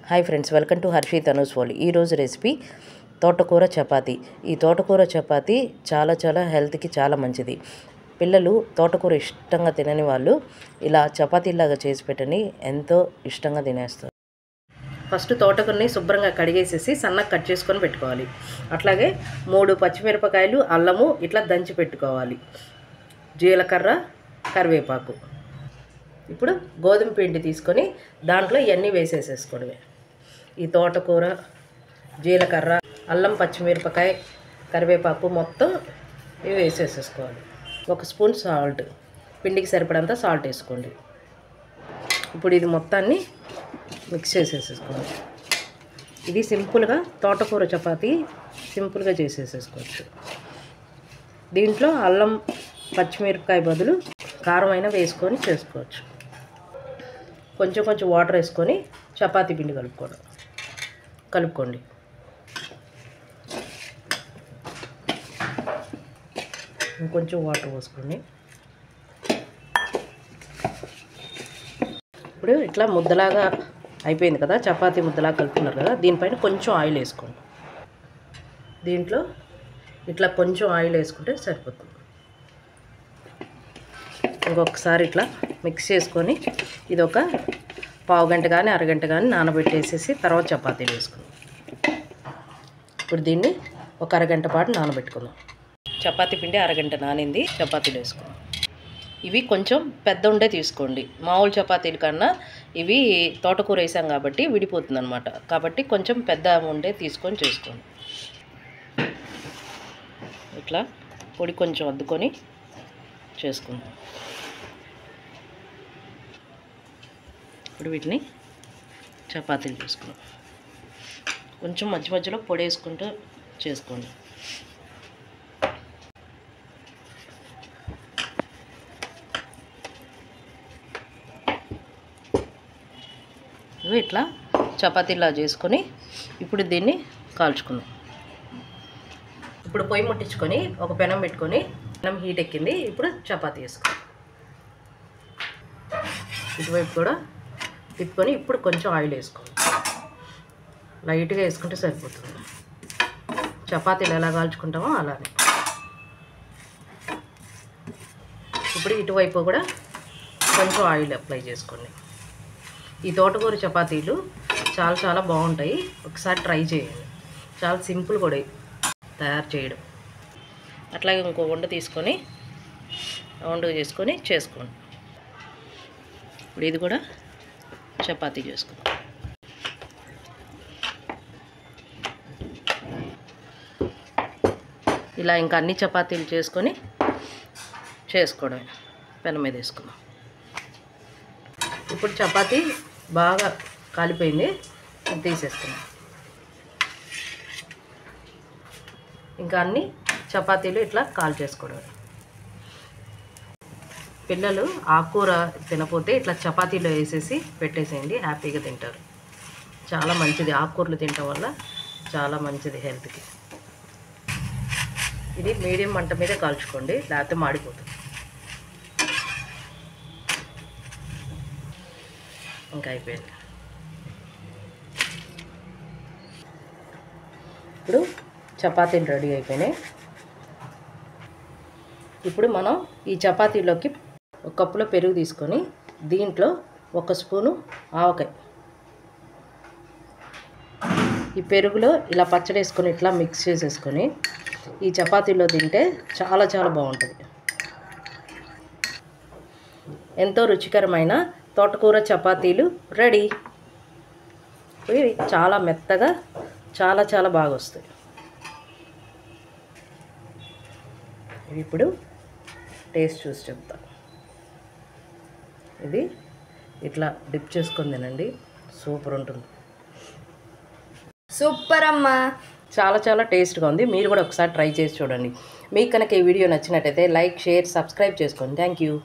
Hi friends, welcome to Harshi Tanu's world. ఈరోజు recipe తోటకూర చపాతీ. ఈ తోటకూర చపాతీ చాలా హెల్త్కి చాలా మంచిది. పిల్లలు తోటకూర ఇష్టంగా తినని వాళ్ళు ఇలా చపాతీలాగా చేసి పెట్టని ఎంతో ఇష్టంగా తినేస్తారు. ఫస్ట్ తోటకూరని శుభ్రంగా కడిగేసేసి సన్నగా కట్ చేసుకొని పెట్టుకోవాలి. అట్లాగే 3 పచ్చిమిరపకాయలు, అల్లము ఇట్లా దంచి పెట్టుకోవాలి. జీలకర్ర, కరివేపాకు. ఇప్పుడు గోధుమ పిండి తీసుకొని దాంట్లో ఇవన్నీ వేసేసేసుకోవడమే. ఈ తోటకూర, జీలకర్ర, అల్లం, పచ్చిమిరపకాయ, కరివేపాకు మొత్తం ఇవి వేసేసేసుకోవాలి. 1 స్పూన్ సాల్ట్, పిండికి సరిపడంత సాల్ట్ వేసుకోండి. ఇప్పుడు ఇది మొత్తాన్ని మిక్స్ చేసేసుకోండి. ఇది సింపుల్గా తోటకూర చపాతీ సింపుల్గా చేసేసుకోవచ్చు. దీంట్లో అల్లం, పచ్చిమిరపకాయ బదులు కారం అయినా వేసుకొని చేసుకోవచ్చు. కొంచెం వాటర్ వేసుకొని చపాతీ పిండి కలుపుకోండి. ఇంకొంచెం వాటర్ పోసుకోండి. ఇప్పుడు ఇట్లా ముద్దలాగా అయిపోయింది కదా, చపాతీ ముద్దలాగా కలుపుకున్నారు కదా, దీనిపైన కొంచెం ఆయిల్ వేసుకోండి. దీంట్లో ఇట్లా కొంచెం ఆయిల్ వేసుకుంటే సరిపోతుంది. ఇంకొకసారి ఇట్లా మిక్స్ చేసుకొని ఇది ఒక పావు గంట కానీ అరగంట కానీ నానబెట్టేసేసి తర్వాత చపాతీలు వేసుకుందాం. ఇప్పుడు దీన్ని ఒక అరగంట పాటు నానబెట్టుకుందాం. చపాతీ పిండి అరగంట నానింది, చపాతీలు వేసుకుందాం. ఇవి కొంచెం పెద్ద ఉండే తీసుకోండి. మామూలు చపాతీల కన్నా ఇవి తోటకూర వేసాం కాబట్టి విడిపోతుంది అనమాట. కాబట్టి కొంచెం పెద్ద ఉండే తీసుకొని చేసుకోండి. ఇట్లా పొడి కొంచెం అద్దుకొని చేసుకుందాం. ఇప్పుడు వీటిని చపాతీలు చేసుకుందాం. కొంచెం మధ్యలో పొడి వేసుకుంటూ చేసుకోండి. ఇవి ఇట్లా చపాతీలా చేసుకొని ఇప్పుడు దీన్ని కాల్చుకుందాం. ఇప్పుడు పొయ్యి ముట్టించుకొని ఒక పెనం పెట్టుకొని, పెనం హీట్ ఎక్కింది. ఇప్పుడు చపాతీ వేసుకోండి. ఇటువైపు కూడా తిప్పుకొని ఇప్పుడు కొంచెం ఆయిల్ వేసుకోండి. లైట్గా వేసుకుంటే సరిపోతుంది. చపాతీలు ఎలా కాల్చుకుంటామో అలానే. ఇప్పుడు ఇటువైపు కూడా కొంచెం ఆయిల్ అప్లై చేసుకోండి. ఈ తోటకూర చపాతీలు చాలా బాగుంటాయి. ఒకసారి ట్రై చేయండి. చాలా సింపుల్ కూడా తయారు చేయడం. అట్లాగే ఇంకో వండ తీసుకొని రౌండ్గా చేసుకొని చేసుకోండి. ఇప్పుడు ఇది కూడా చపాతీ చేసుకుందాం. ఇలా ఇంకా అన్ని చపాతీలు చేసుకోవడమే. పెనం మీద వేసుకుందాం. ఇప్పుడు చపాతీ బాగా కాలిపోయింది, తీసేసుకుందాం. ఇంకా అన్ని చపాతీలు ఇట్లా చేసుకోవడమే. పిల్లలు ఆకుకూర తినపోతే ఇట్లా చపాతీలో వేసేసి పెట్టేసేయండి, హ్యాపీగా తింటారు. చాలా మంచిది, ఆకుకూరలు తినటం వల్ల చాలా మంచిది హెల్త్కి. ఇది మీడియం మంట మీద కాల్చుకోండి, లేకపోతే మాడిపోతుంది. ఇంకా అయిపోయింది. ఇప్పుడు చపాతీలు రెడీ అయిపోయినాయి. ఇప్పుడు మనం ఈ చపాతీలోకి 1 కప్పులో పెరుగు తీసుకొని దీంట్లో 1 స్పూను ఆవకాయ, ఈ పెరుగులో ఇలా పచ్చడి వేసుకొని ఇట్లా మిక్స్ చేసేసుకొని ఈ చపాతీలో తింటే చాలా బాగుంటుంది. ఎంతో రుచికరమైన తోటకూర చపాతీలు రెడీ. ఇవి చాలా మెత్తగా చాలా బాగా వస్తాయి. ఇప్పుడు టేస్ట్ చూసి చెప్తాను. ఇది ఇట్లా డిప్ చేసుకొని తినండి, సూపర్ ఉంటుంది. సూపర్ అమ్మా, చాలా టేస్ట్గా ఉంది. మీరు కూడా ఒకసారి ట్రై చేసి చూడండి. మీకు కనుక ఈ వీడియో నచ్చినట్టయితే లైక్, షేర్, సబ్స్క్రైబ్ చేసుకోండి. Thank you.